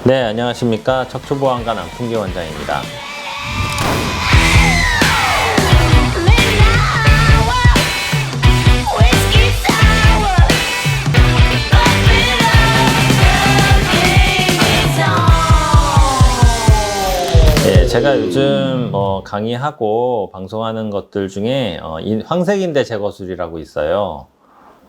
네, 안녕하십니까. 척추보안관 안풍기 원장입니다. 네, 제가 요즘 강의하고 방송하는 것들 중에 황색인대 제거술이라고 있어요.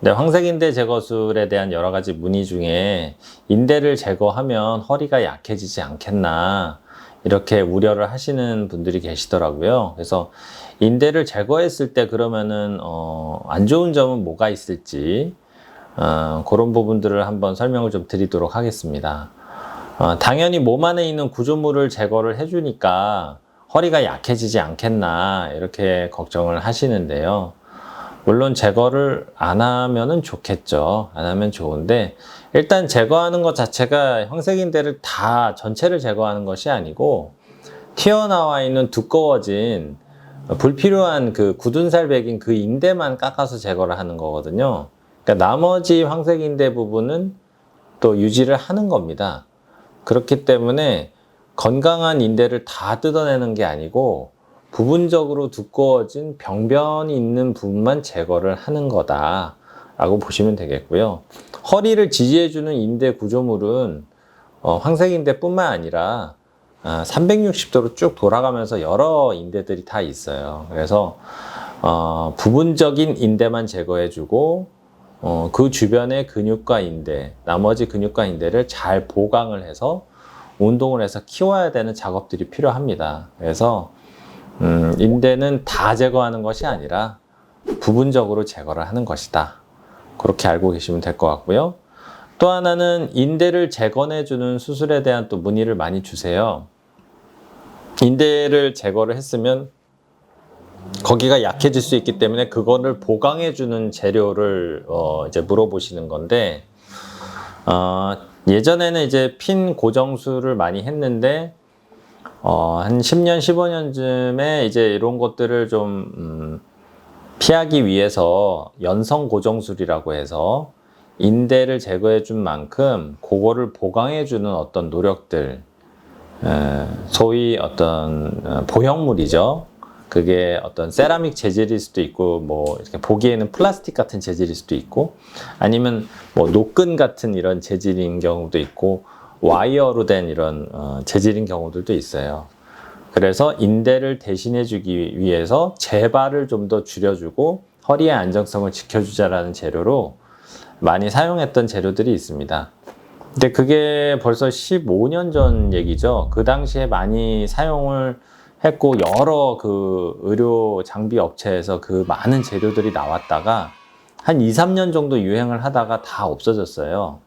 네, 황색인대 제거술에 대한 여러 가지 문의 중에 인대를 제거하면 허리가 약해지지 않겠나 이렇게 우려를 하시는 분들이 계시더라고요. 그래서 인대를 제거했을 때 그러면은 안 좋은 점은 뭐가 있을지 그런 부분들을 한번 설명을 좀 드리도록 하겠습니다. 당연히 몸 안에 있는 구조물을 제거를 해주니까 허리가 약해지지 않겠나 이렇게 걱정을 하시는데요. 물론 제거를 안 하면은 좋겠죠. 안 하면 좋은데 일단 제거하는 것 자체가 황색인대를 다 전체를 제거하는 것이 아니고 튀어나와 있는 두꺼워진 불필요한 그 굳은 살백인 그 인대만 깎아서 제거를 하는 거거든요. 그러니까 나머지 황색인대 부분은 또 유지를 하는 겁니다. 그렇기 때문에 건강한 인대를 다 뜯어내는 게 아니고 부분적으로 두꺼워진 병변이 있는 부분만 제거를 하는 거다 라고 보시면 되겠고요. 허리를 지지해주는 인대 구조물은 황색인대 뿐만 아니라 360도로 쭉 돌아가면서 여러 인대들이 다 있어요. 그래서 부분적인 인대만 제거해주고 그 주변의 근육과 인대, 나머지 근육과 인대를 잘 보강을 해서 운동을 해서 키워야 되는 작업들이 필요합니다. 그래서 인대는 다 제거하는 것이 아니라 부분적으로 제거를 하는 것이다. 그렇게 알고 계시면 될 것 같고요. 또 하나는 인대를 재건해주는 수술에 대한 또 문의를 많이 주세요. 인대를 제거를 했으면 거기가 약해질 수 있기 때문에 그거를 보강해주는 재료를 이제 물어보시는 건데 예전에는 이제 핀 고정술을 많이 했는데 한 10년, 15년쯤에 이제 이런 것들을 좀 피하기 위해서 연성 고정술이라고 해서 인대를 제거해 준 만큼 그거를 보강해 주는 어떤 노력들, 소위 어떤 보형물이죠. 그게 어떤 세라믹 재질일 수도 있고, 뭐 이렇게 보기에는 플라스틱 같은 재질일 수도 있고, 아니면 뭐 노끈 같은 이런 재질인 경우도 있고, 와이어로 된 이런 재질인 경우들도 있어요. 그래서 인대를 대신해 주기 위해서 재발을 좀 더 줄여주고 허리의 안정성을 지켜주자라는 재료로 많이 사용했던 재료들이 있습니다. 근데 그게 벌써 15년 전 얘기죠. 그 당시에 많이 사용을 했고 여러 그 의료 장비 업체에서 그 많은 재료들이 나왔다가 한 2, 3년 정도 유행을 하다가 다 없어졌어요.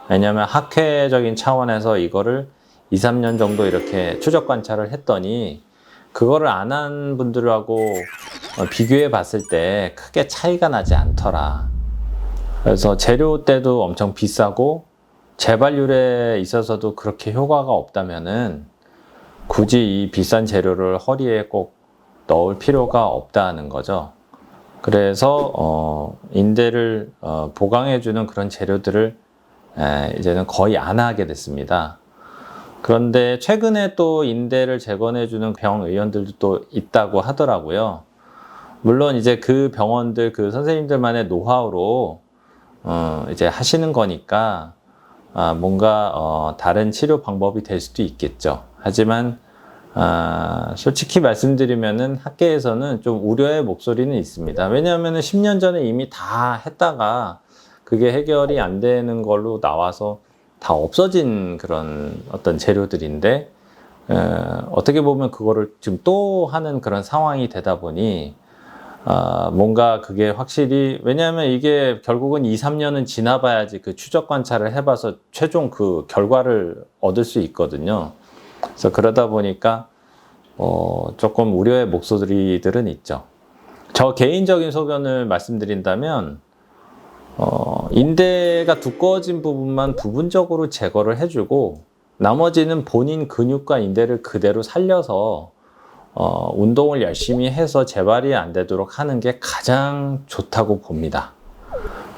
왜냐하면 학회적인 차원에서 이거를 2, 3년 정도 이렇게 추적 관찰을 했더니 그거를 안 한 분들하고 비교해 봤을 때 크게 차이가 나지 않더라. 그래서 재료 때도 엄청 비싸고 재발률에 있어서도 그렇게 효과가 없다면은 굳이 이 비싼 재료를 허리에 꼭 넣을 필요가 없다는 거죠. 그래서 인대를 보강해주는 그런 재료들을 이제는 거의 안 하게 됐습니다. 그런데 최근에 또 인대를 재건해주는 병의원들도 또 있다고 하더라고요. 물론 이제 그 병원들, 그 선생님들만의 노하우로 이제 하시는 거니까 뭔가 다른 치료 방법이 될 수도 있겠죠. 하지만 솔직히 말씀드리면은 학계에서는 좀 우려의 목소리는 있습니다. 왜냐하면 10년 전에 이미 다 했다가 그게 해결이 안 되는 걸로 나와서 다 없어진 그런 어떤 재료들인데 어떻게 보면 그거를 지금 또 하는 그런 상황이 되다 보니 뭔가 그게 확실히 왜냐하면 이게 결국은 2, 3년은 지나봐야지 그 추적 관찰을 해봐서 최종 그 결과를 얻을 수 있거든요. 그래서 그러다 보니까 조금 우려의 목소리들은 있죠. 저 개인적인 소견을 말씀드린다면 인대가 두꺼워진 부분만 부분적으로 제거를 해주고 나머지는 본인 근육과 인대를 그대로 살려서 운동을 열심히 해서 재발이 안 되도록 하는 게 가장 좋다고 봅니다.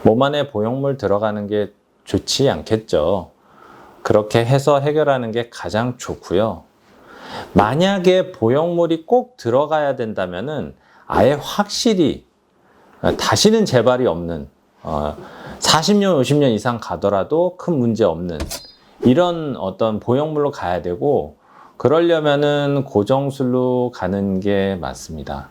몸 안에 보형물 들어가는 게 좋지 않겠죠. 그렇게 해서 해결하는 게 가장 좋고요. 만약에 보형물이 꼭 들어가야 된다면은 아예 확실히 다시는 재발이 없는 40년, 50년 이상 가더라도 큰 문제 없는 이런 어떤 보형물로 가야 되고, 그러려면은 고정술로 가는 게 맞습니다.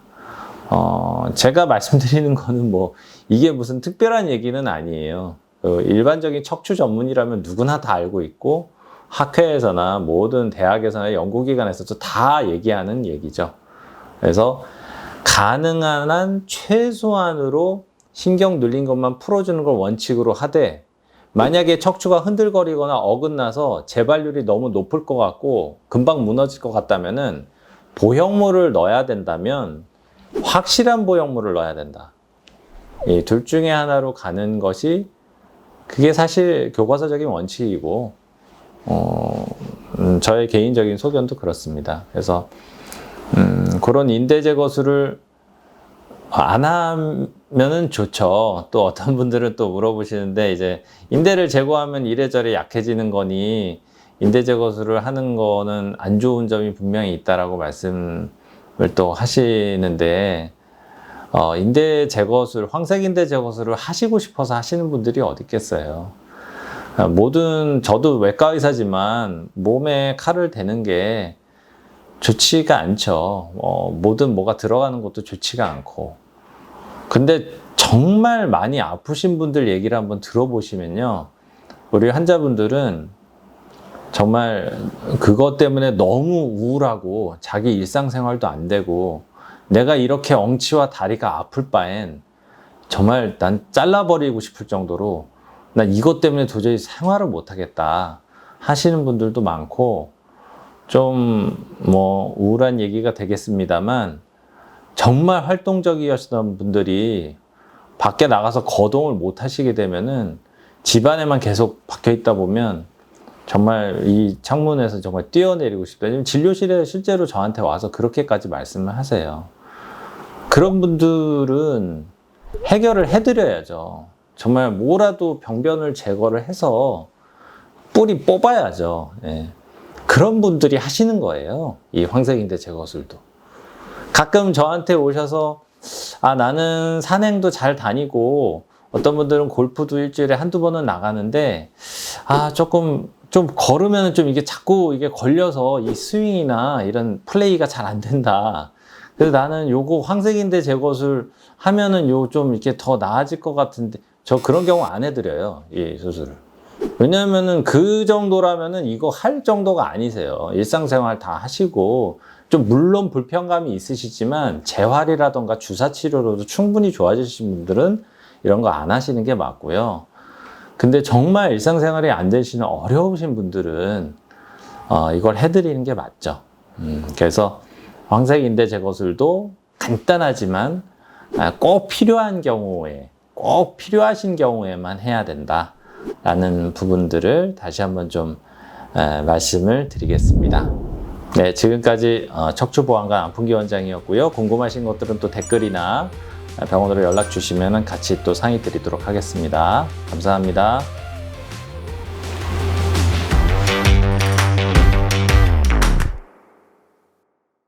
제가 말씀드리는 거는 뭐 이게 무슨 특별한 얘기는 아니에요. 일반적인 척추 전문이라면 누구나 다 알고 있고, 학회에서나 모든 대학에서나 연구기관에서도 다 얘기하는 얘기죠. 그래서 가능한 한 최소한으로 신경 눌린 것만 풀어주는 걸 원칙으로 하되, 만약에 척추가 흔들거리거나 어긋나서 재발률이 너무 높을 것 같고 금방 무너질 것 같다면은 보형물을 넣어야 된다면 확실한 보형물을 넣어야 된다. 이 둘 중에 하나로 가는 것이 그게 사실 교과서적인 원칙이고, 저의 개인적인 소견도 그렇습니다. 그래서 그런 인대 제거술을 안 하면은 좋죠. 또 어떤 분들은 또 물어보시는데, 이제 인대를 제거하면 이래저래 약해지는 거니 인대 제거술을 하는 거는 안 좋은 점이 분명히 있다라고 말씀을 또 하시는데, 인대 제거술, 황색 인대 제거술을 하시고 싶어서 하시는 분들이 어디 있겠어요. 저도 외과 의사지만 몸에 칼을 대는 게 좋지가 않죠. 뭐가 들어가는 것도 좋지가 않고. 근데 정말 많이 아프신 분들 얘기를 한번 들어보시면요, 우리 환자분들은 정말 그것 때문에 너무 우울하고 자기 일상생활도 안 되고, 내가 이렇게 엉치와 다리가 아플 바엔 정말 난 잘라버리고 싶을 정도로 난 이것 때문에 도저히 생활을 못하겠다 하시는 분들도 많고, 좀 우울한 얘기가 되겠습니다만, 정말 활동적이었던 분들이 밖에 나가서 거동을 못 하시게 되면은 집안에만 계속 박혀 있다 보면 정말 이 창문에서 정말 뛰어내리고 싶다. 진료실에 실제로 저한테 와서 그렇게까지 말씀을 하세요. 그런 분들은 해결을 해드려야죠. 정말 뭐라도 병변을 제거를 해서 뿌리 뽑아야죠. 예. 그런 분들이 하시는 거예요. 이 황색인대 제거술도. 가끔 저한테 오셔서 나는 산행도 잘 다니고 어떤 분들은 골프도 일주일에 한두 번은 나가는데 조금 좀 걸으면 좀 이게 자꾸 이게 걸려서 이 스윙이나 이런 플레이가 잘 안 된다. 그래서 나는 요거 황색인대 제거술 하면은 좀 이렇게 더 나아질 것 같은데, 저 그런 경우 안 해드려요. 이 수술을. 왜냐면은 그 정도라면은 이거 할 정도가 아니세요. 일상생활 다 하시고 좀 물론 불편감이 있으시지만 재활이라던가 주사치료로도 충분히 좋아지신 분들은 이런 거 안 하시는 게 맞고요. 근데 정말 일상생활이 안 되시는 어려우신 분들은 이걸 해드리는 게 맞죠. 그래서 황색인대 제거술도 간단하지만 꼭 필요한 경우에, 꼭 필요하신 경우에만 해야 된다라는 부분들을 다시 한번 좀 말씀을 드리겠습니다. 네, 지금까지 척추보안관 안풍기 원장이었고요. 궁금하신 것들은 또 댓글이나 병원으로 연락 주시면 같이 또 상의 드리도록 하겠습니다. 감사합니다.